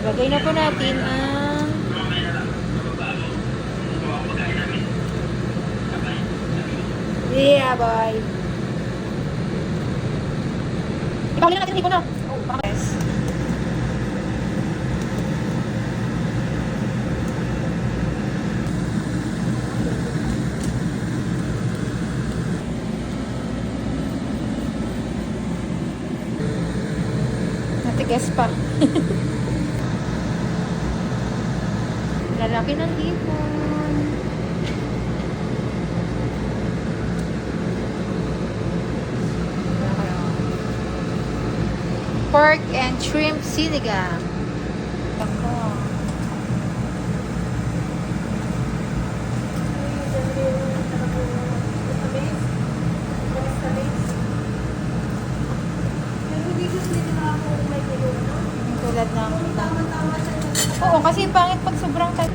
Lagay na po natin ang yeah, boy. Ipahuli na natin yung ipon na. Oh, baka yes. Natigas pa. Lalaki ng hipon. Pork and shrimp sinigang. Tako. Yung tulad ng oo, kasi pangit pag sobrang tight.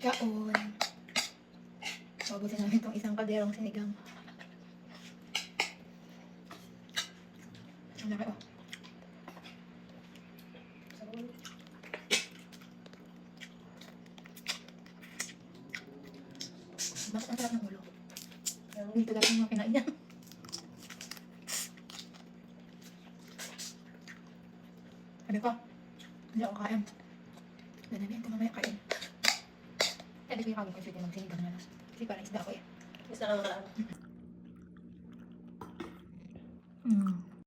Kaon. Pabutin namin itong isang kalderong sinigang. Ang laki oh. Bakit ang sarap ng ulo? Dito lang yung mga kinain niya. Sabi ko, hindi ako kain. Ganun ito mamaya kain. Hindi ko yung kagawin ko yung sinigang na lang. Kasi parang isda ko eh. Isa ka makaraan.